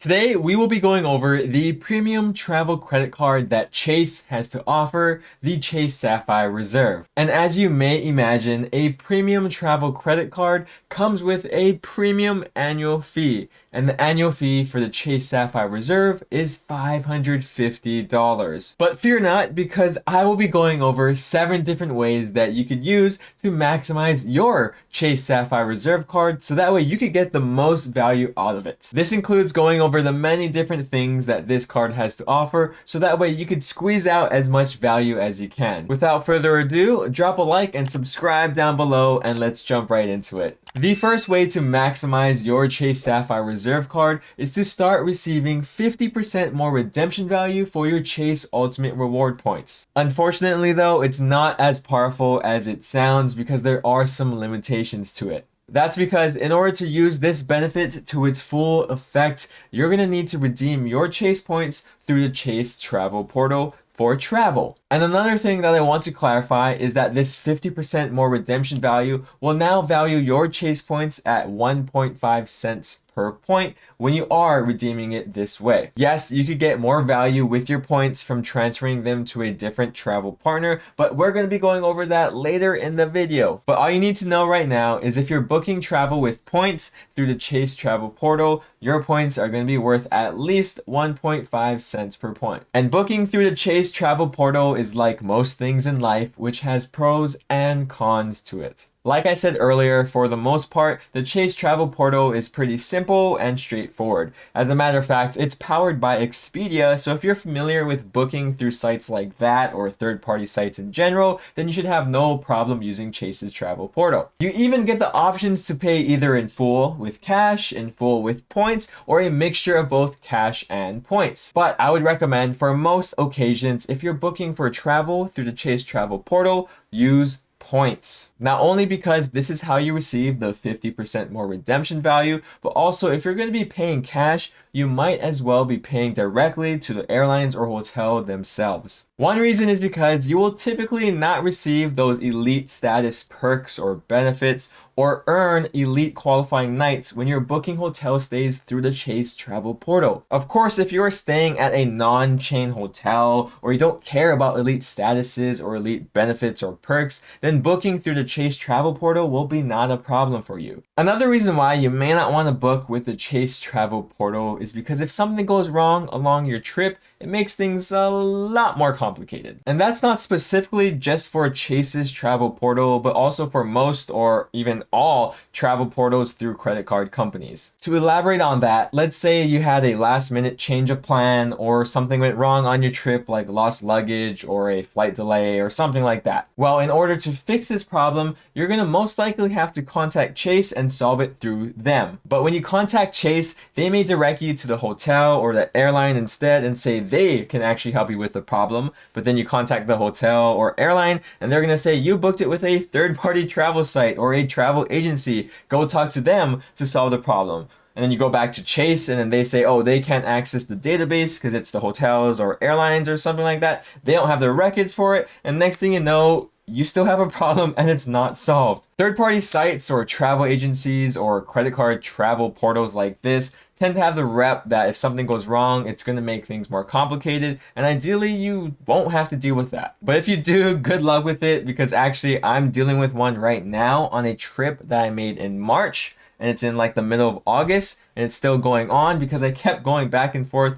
Today, we will be going over the premium travel credit card that Chase has to offer, the Chase Sapphire Reserve. And as you may imagine, a premium travel credit card comes with a premium annual fee. And the annual fee for the Chase Sapphire Reserve is $550. But fear not, because I will be going over 7 different ways that you could use to maximize your Chase Sapphire Reserve card so that way you could get the most value out of it. This includes going over the many different things that this card has to offer so that way you could squeeze out as much value as you can. Without further ado, drop a like and subscribe down below and let's jump right into it. The first way to maximize your Chase Sapphire Reserve card is to start receiving 50% more redemption value for your Chase Ultimate Reward points. Unfortunately though, it's not as powerful as it sounds because there are some limitations to it. That's because in order to use this benefit to its full effect, you're going to need to redeem your Chase points through the Chase Travel Portal for travel. And another thing that I want to clarify is that this 50% more redemption value will now value your Chase points at 1.5 cents per point when you are redeeming it this way. Yes, you could get more value with your points from transferring them to a different travel partner, but we're going to be going over that later in the video. But all you need to know right now is if you're booking travel with points through the Chase Travel Portal, your points are going to be worth at least 1.5 cents per point. And booking through the Chase Travel Portal is like most things in life, which has pros and cons to it. Like I said earlier, for the most part, the Chase Travel Portal is pretty simple and straightforward. As a matter of fact, it's powered by Expedia, so if you're familiar with booking through sites like that or third-party sites in general, then you should have no problem using Chase's Travel Portal. You even get the options to pay either in full with cash, in full with points, or a mixture of both cash and points. But I would recommend for most occasions, if you're booking for travel through the Chase Travel Portal, use points. Not only because this is how you receive the 50% more redemption value, but also if you're going to be paying cash, you might as well be paying directly to the airlines or hotel themselves. One reason is because you will typically not receive those elite status perks or benefits or earn elite qualifying nights when you're booking hotel stays through the Chase Travel Portal. Of course, if you're staying at a non-chain hotel or you don't care about elite statuses or elite benefits or perks, then booking through the Chase Travel Portal will be not a problem for you. Another reason why you may not want to book with the Chase Travel Portal is because if something goes wrong along your trip, it makes things a lot more complicated. And that's not specifically just for Chase's Travel Portal, but also for most or even all travel portals through credit card companies. To elaborate on that, let's say you had a last minute change of plan or something went wrong on your trip like lost luggage or a flight delay or something like that. Well, in order to fix this problem, you're going to most likely have to contact Chase and solve it through them. But when you contact Chase, they may direct you to the hotel or the airline instead and say they can actually help you with the problem. But then you contact the hotel or airline and they're going to say you booked it with a third-party travel site or a travel agency. Go talk to them to solve the problem. And then you go back to Chase and then they say, oh, they can't access the database because it's the hotels or airlines or something like that. They don't have the records for it. And next thing you know, you still have a problem and it's not solved. Third-party sites or travel agencies or credit card travel portals like this tend to have the rep that if something goes wrong, it's going to make things more complicated, and ideally you won't have to deal with that. But if you do, good luck with it, because actually I'm dealing with one right now on a trip that I made in March, and it's in like the middle of August, and it's still going on because I kept going back and forth,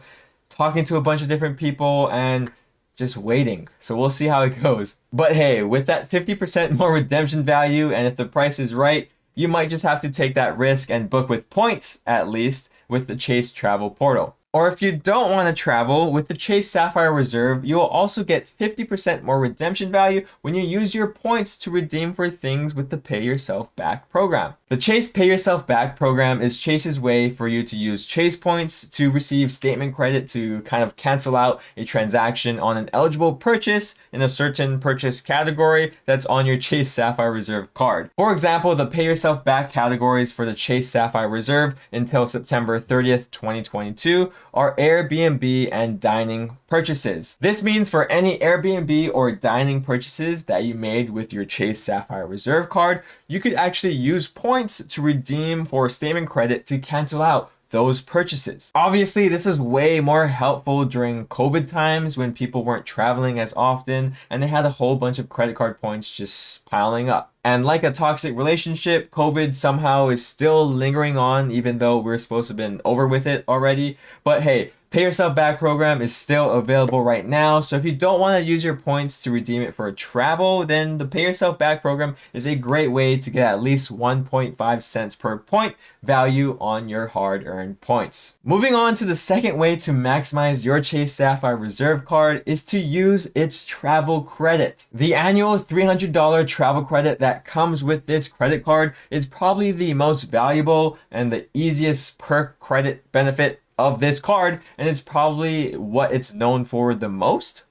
talking to a bunch of different people and just waiting. So we'll see how it goes. But hey, with that 50% more redemption value, and if the price is right, you might just have to take that risk and book with points at least with the Chase Travel Portal. Or if you don't want to travel, with the Chase Sapphire Reserve, you will also get 50% more redemption value when you use your points to redeem for things with the Pay Yourself Back program. The Chase Pay Yourself Back program is Chase's way for you to use Chase points to receive statement credit to kind of cancel out a transaction on an eligible purchase in a certain purchase category that's on your Chase Sapphire Reserve card. For example, the Pay Yourself Back categories for the Chase Sapphire Reserve until September 30th, 2022 are Airbnb and dining purchases. This means for any Airbnb or dining purchases that you made with your Chase Sapphire Reserve card, you could actually use points to redeem for statement credit to cancel out those purchases. Obviously, this is way more helpful during COVID times when people weren't traveling as often and they had a whole bunch of credit card points just piling up. And like a toxic relationship, COVID somehow is still lingering on even though we're supposed to have been over with it already. But hey, Pay Yourself Back program is still available right now. So if you don't want to use your points to redeem it for travel, then the Pay Yourself Back program is a great way to get at least 1.5 cents per point value on your hard-earned points. Moving on to the second way to maximize your Chase Sapphire Reserve Card is to use its travel credit. The annual $300 travel credit that comes with this credit card is probably the most valuable and the easiest perk credit benefit of this card, and it's probably what it's known for the most,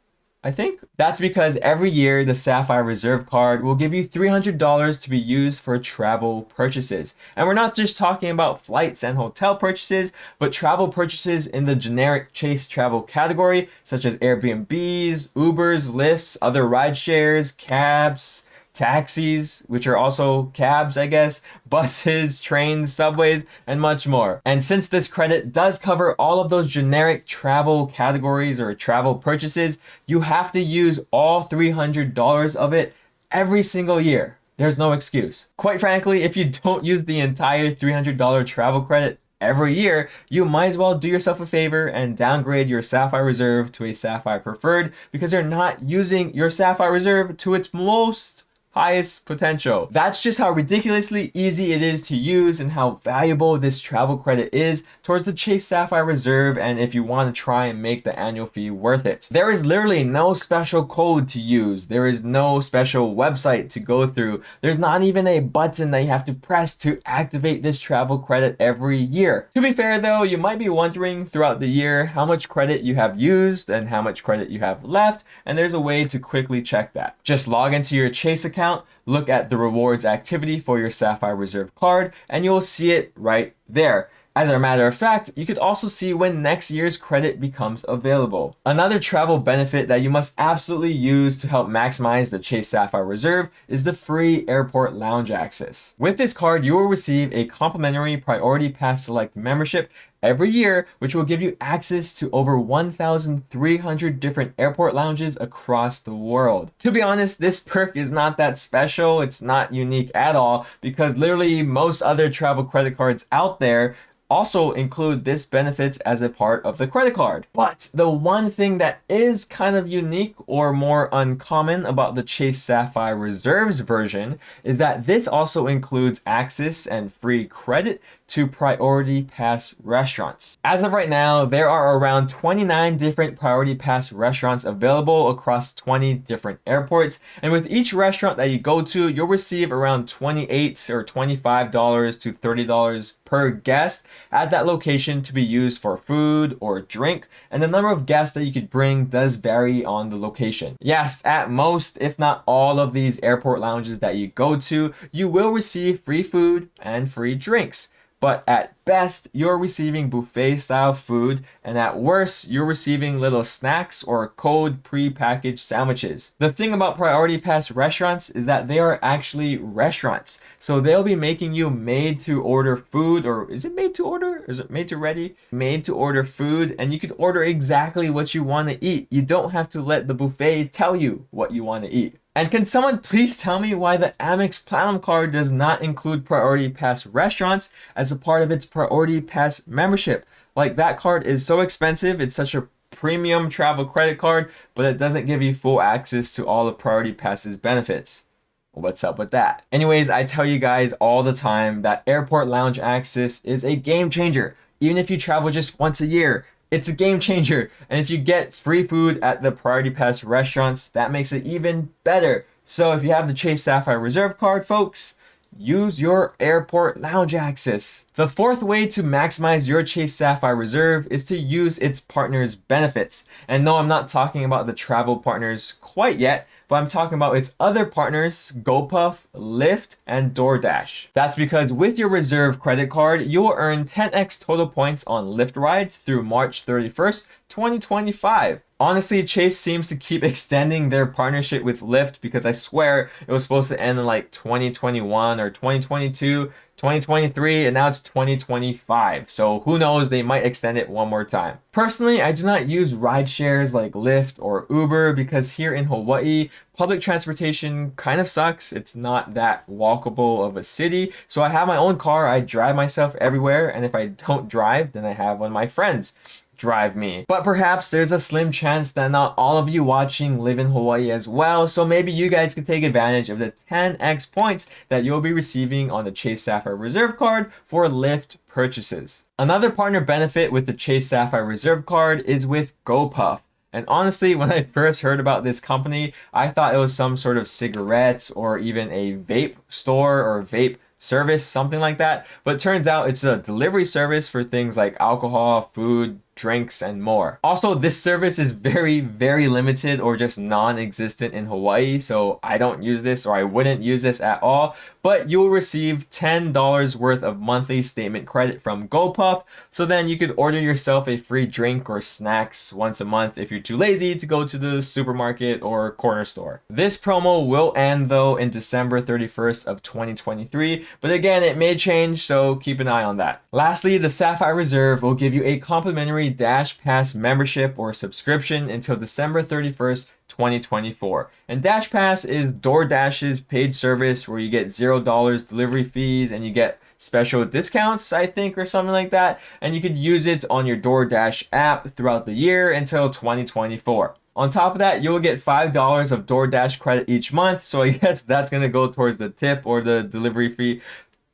I think. That's because every year the Sapphire Reserve Card will give you $300 to be used for travel purchases. And we're not just talking about flights and hotel purchases, but travel purchases in the generic Chase travel category, such as Airbnbs, Ubers, Lyfts, other ride shares, cabs, taxis, which are also cabs, I guess, buses, trains, subways, and much more. And since this credit does cover all of those generic travel categories or travel purchases, you have to use all $300 of it every single year. There's no excuse. Quite frankly, if you don't use the entire $300 travel credit every year, you might as well do yourself a favor and downgrade your Sapphire Reserve to a Sapphire Preferred because you're not using your Sapphire Reserve to its most highest potential. That's just how ridiculously easy it is to use and how valuable this travel credit is towards the Chase Sapphire Reserve, and if you want to try and make the annual fee worth it. There is literally no special code to use. There is no special website to go through. There's not even a button that you have to press to activate this travel credit every year. To be fair though, you might be wondering throughout the year how much credit you have used and how much credit you have left, and there's a way to quickly check that. Just log into your Chase account, look at the rewards activity for your Sapphire Reserve Card, and you'll see it right there. As a matter of fact, you could also see when next year's credit becomes available. Another travel benefit that you must absolutely use to help maximize the Chase Sapphire Reserve is the free airport lounge access. With this card, you will receive a complimentary Priority Pass Select membership every year, which will give you access to over 1,300 different airport lounges across the world. To be honest, this perk is not that special. It's not unique at all because literally most other travel credit cards out there also include this benefits as a part of the credit card. But the one thing that is kind of unique or more uncommon about the Chase Sapphire Reserves version is that this also includes access and free credit to Priority Pass restaurants. As of right now, there are around 29 different Priority Pass restaurants available across 20 different airports. And with each restaurant that you go to, you'll receive around $28 or $25 to $30 per guest at that location to be used for food or drink. And the number of guests that you could bring does vary on the location. Yes, at most, if not all of these airport lounges that you go to, you will receive free food and free drinks. But at best, you're receiving buffet style food, and at worst, you're receiving little snacks or cold pre-packaged sandwiches. The thing about Priority Pass restaurants is that they are actually restaurants. So they'll be making you made to order food, or is it made to order? Is it made to ready? Made to order food, and you can order exactly what you want to eat. You don't have to let the buffet tell you what you want to eat. And can someone please tell me why the Amex Platinum card does not include Priority Pass restaurants as a part of its Priority Pass membership? Like, that card is so expensive, it's such a premium travel credit card, but it doesn't give you full access to all of Priority Pass's benefits. What's up with that? Anyways, I tell you guys all the time that airport lounge access is a game changer. Even if you travel just once a year, it's a game changer. And if you get free food at the Priority Pass restaurants, that makes it even better. So if you have the Chase Sapphire Reserve Card, folks, use your airport lounge access. The fourth way to maximize your Chase Sapphire Reserve is to use its partners' benefits. And no, I'm not talking about the travel partners quite yet, but I'm talking about its other partners, GoPuff, Lyft, and DoorDash. That's because with your Reserve credit card, you will earn 10x total points on Lyft rides through March 31st, 2025. Honestly, Chase seems to keep extending their partnership with Lyft because I swear it was supposed to end in like 2021 or 2022. 2023, and now it's 2025. So who knows, they might extend it one more time. Personally, I do not use ride shares like Lyft or Uber because here in Hawaii, public transportation kind of sucks. It's not that walkable of a city. So I have my own car. I drive myself everywhere. And if I don't drive, then I have one of my friends drive me. But perhaps there's a slim chance that not all of you watching live in Hawaii as well, so maybe you guys can take advantage of the 10x points that you'll be receiving on the Chase Sapphire Reserve Card for Lyft purchases. Another partner benefit with the Chase Sapphire Reserve Card is with GoPuff. And honestly, when I first heard about this company, I thought it was some sort of cigarettes or even a vape store or vape service, something like that. But it turns out it's a delivery service for things like alcohol, food, drinks, and more. Also, this service is very, very limited or just non-existent in Hawaii, so I don't use this, or I wouldn't use this at all, but you'll receive $10 worth of monthly statement credit from GoPuff, so then you could order yourself a free drink or snacks once a month if you're too lazy to go to the supermarket or corner store. This promo will end though in December 31st of 2023, but again, it may change, so keep an eye on that. Lastly, the Sapphire Reserve will give you a complimentary Dash Pass membership or subscription until December 31st, 2024. And Dash Pass is DoorDash's paid service where you get $0 delivery fees and you get special discounts, I think, or something like that. And you could use it on your DoorDash app throughout the year until 2024. On top of that, you'll get $5 of DoorDash credit each month. So I guess that's going to go towards the tip or the delivery fee.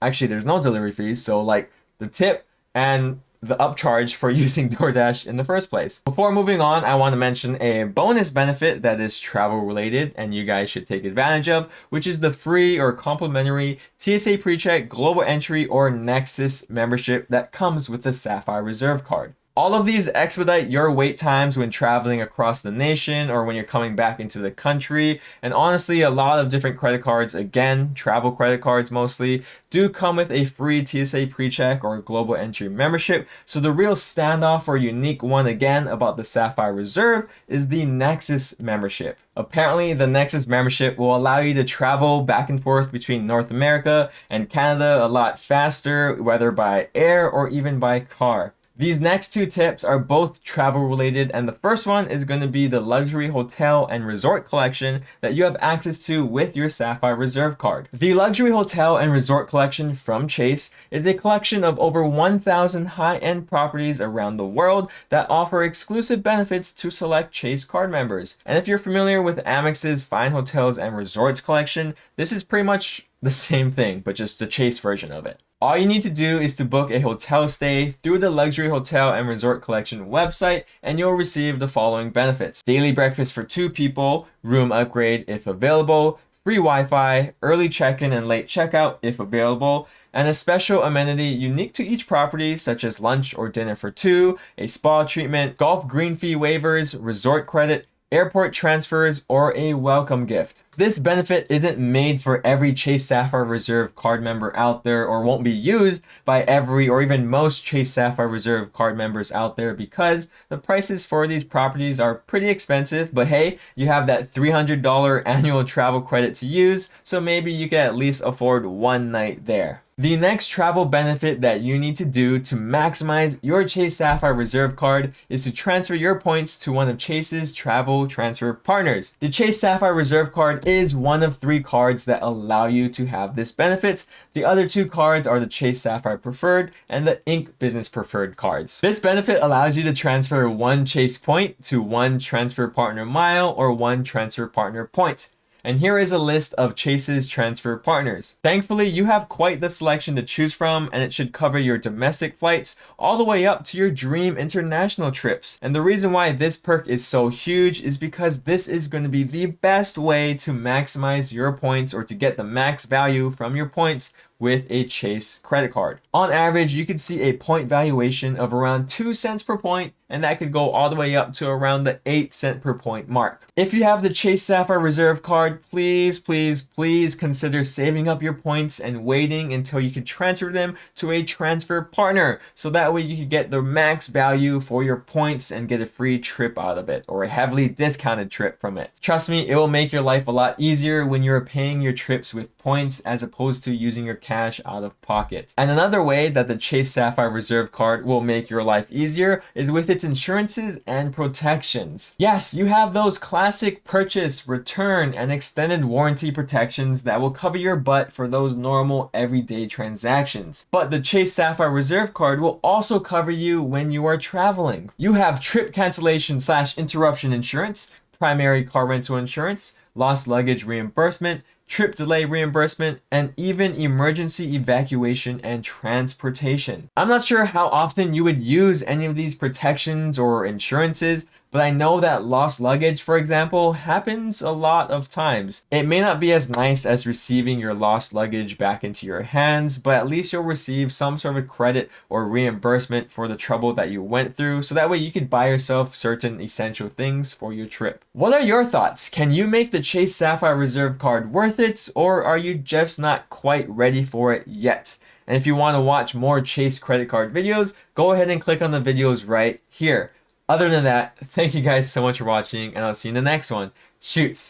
Actually, there's no delivery fees. So like the tip and the upcharge for using DoorDash in the first place. Before moving on, I want to mention a bonus benefit that is travel related and you guys should take advantage of, which is the free or complimentary TSA PreCheck, Global Entry, or Nexus membership that comes with the Sapphire Reserve Card. All of these expedite your wait times when traveling across the nation or when you're coming back into the country. And honestly, a lot of different credit cards, again, travel credit cards mostly, do come with a free TSA PreCheck or Global Entry membership. So the real standoff or unique one again about the Sapphire Reserve is the Nexus membership. Apparently, the Nexus membership will allow you to travel back and forth between North America and Canada a lot faster, whether by air or even by car. These next two tips are both travel related, and the first one is going to be the luxury hotel and resort collection that you have access to with your Sapphire Reserve Card. The luxury hotel and resort collection from Chase is a collection of over 1,000 high-end properties around the world that offer exclusive benefits to select Chase card members. And if you're familiar with Amex's Fine Hotels and Resorts collection, this is pretty much the same thing, but just the Chase version of it. All you need to do is to book a hotel stay through the Luxury Hotel and Resort Collection website, and you'll receive the following benefits: daily breakfast for 2 people, room upgrade if available, free Wi-Fi, early check-in and late checkout if available, and a special amenity unique to each property such as lunch or dinner for 2, a spa treatment, golf green fee waivers, resort credit, airport transfers, or a welcome gift. This benefit isn't made for every Chase Sapphire Reserve card member out there, or won't be used by every or even most Chase Sapphire Reserve card members out there because the prices for these properties are pretty expensive. But hey, you have that $300 annual travel credit to use, so maybe you can at least afford one night there. The next travel benefit that you need to do to maximize your Chase Sapphire Reserve Card is to transfer your points to one of Chase's travel transfer partners. The Chase Sapphire Reserve Card is one of 3 cards that allow you to have this benefit. The other 2 cards are the Chase Sapphire Preferred and the Inc. Business Preferred cards. This benefit allows you to transfer 1 Chase point to 1 transfer partner mile or 1 transfer partner point. And here is a list of Chase's transfer partners. Thankfully, you have quite the selection to choose from, and it should cover your domestic flights all the way up to your dream international trips. And the reason why this perk is so huge is because this is going to be the best way to maximize your points or to get the max value from your points with a Chase credit card. On average, you could see a point valuation of around 2 cents per point, and that could go all the way up to around the 8 cent per point mark. If you have the Chase Sapphire Reserve Card, please consider saving up your points and waiting until you can transfer them to a transfer partner, so that way you can get the max value for your points and get a free trip out of it, or a heavily discounted trip from it. Trust me, it will make your life a lot easier when you're paying your trips with points as opposed to using your cash out of pocket. And another way that the Chase Sapphire Reserve Card will make your life easier is with its insurances and protections. Yes, you have those classic purchase, return, and extended warranty protections that will cover your butt for those normal everyday transactions. But the Chase Sapphire Reserve Card will also cover you when you are traveling. You have trip cancellation / interruption insurance, primary car rental insurance, lost luggage reimbursement, trip delay reimbursement, and even emergency evacuation and transportation. I'm not sure how often you would use any of these protections or insurances, but I know that lost luggage, for example, happens a lot of times. It may not be as nice as receiving your lost luggage back into your hands, but at least you'll receive some sort of credit or reimbursement for the trouble that you went through, so that way you could buy yourself certain essential things for your trip. What are your thoughts? Can you make the Chase Sapphire Reserve Card worth it, or are you just not quite ready for it yet? And if you want to watch more Chase credit card videos, go ahead and click on the videos right here. Other than that, thank you guys so much for watching, and I'll see you in the next one. Shoots!